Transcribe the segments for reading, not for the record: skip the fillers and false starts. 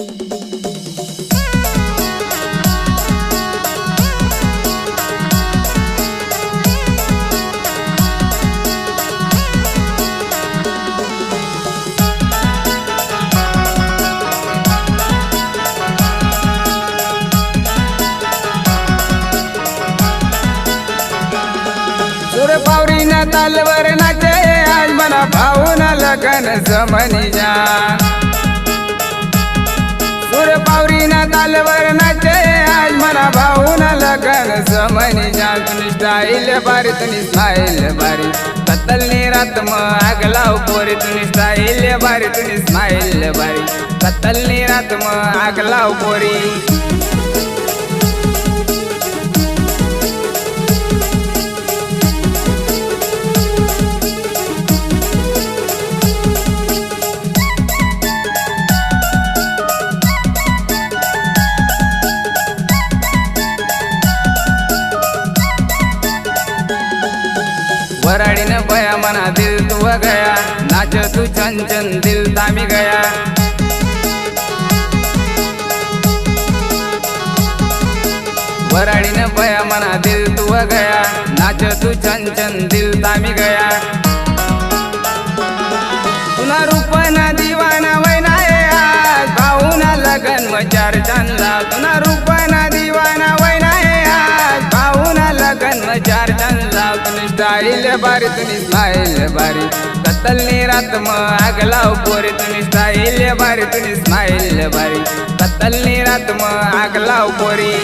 सुर पावरी ना तालवर नाचे आज मना भाऊना लगन जमनी जान। सुर पावरी ना तालवर नाचे आज मना भाऊना लगन जमनी जान। तुनी स्टाइल बारी तुनी स्माइल बारी कतलनी रात म आग लाव पोरी। तुनी स्टाइल बारी तुनी स्माइल बारी कतलनी रात म आग लाव पोरी। वराड़ी ने बया मना दिल तू गया नाच तू चन चन दिल तामी गया। वराड़ी ने बया मना दिल तू गया नाच तू चन चन दिल तामी गया। तुना रूप ना दीवाना वैना आज भाऊना लगन म चार चांदला। तुना रूप ना दीवाना वैना आज भाऊना लगन म चार चांदला। तुनी स्टाइल बारी तुनी स्माइल बारी कतलनी रात म आग लाव पोरी। तुनी स्टाइल बारी तुनी स्माइल बारी कतलनी रात म आग लाव पोरी।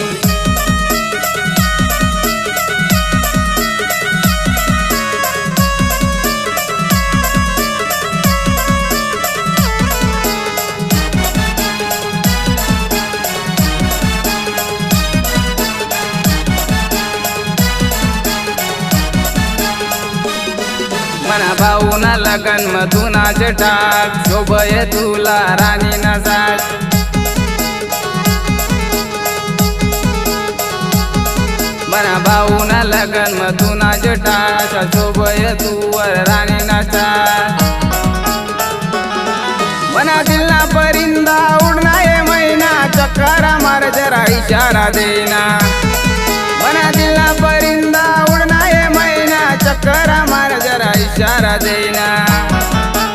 मना भाऊना लगन म तू नाच टाक शोभय तुला राणी ना साज। मना भाऊना लगन म तू नाच टाक शोभय तुवर राणी ना साज। मना दिलना परिंदा उड़ना है मैना चक्करा मार जरा इशारा देना। मना दिलना परिंदा उड़ना है मैना चक्करा मार जरा इशारा देना।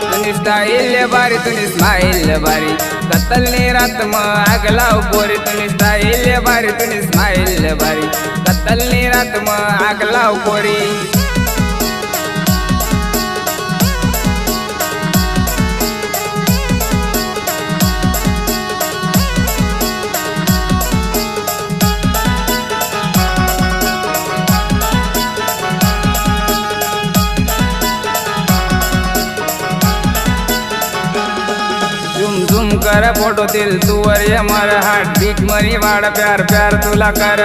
तुनी स्टाइल बारी तुनी स्माइल बारी कतलनी रात म आग लाव पोरी। तुनी स्टाइल बारी तुनी स्माइल बारी कतलनी रात म आग लाव पोरी। झुम झुम कर फोटो दिल तुवर ये मर हार्ट बीट मरी वाड़ प्यार प्यार तुला कर।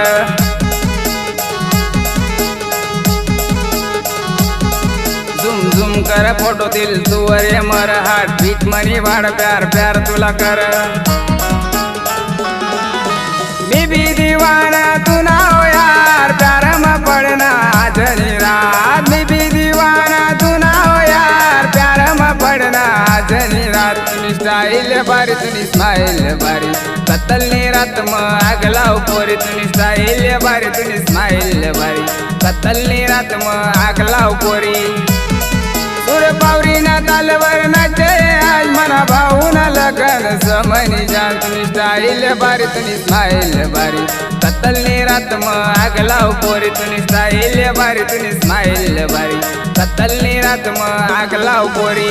झुम झुम कर फोटो दिल तुवर ये मर हार्ट बीट मरी वाड़ प्यार प्यार तुला कर। मी भी दीवाना तू ना हो यार प्यार में पड़ना आज नी रात। मी भी दीवाना तू ना हो यार प्यार में पड़ना आज नी रात। तुनी स्टाइल बारी तुनी स्माइल बारी कतलनी रात म आग लाव पोरी। तुनी स्टाइल बारी तुनी स्माइल बारी कतलनी रात म आग लाव पोरी। सुर पावरी ना तालवर नाचे आज मना भाऊना लगन जमनी जान। तुनी स्टाइल बारी तुनी स्माइल बारी कतलनी रात म आग लाव पोरी। तुनी स्टाइल बारी तुनी स्माइल बारी कतलनी रात म आग लाव पोरी।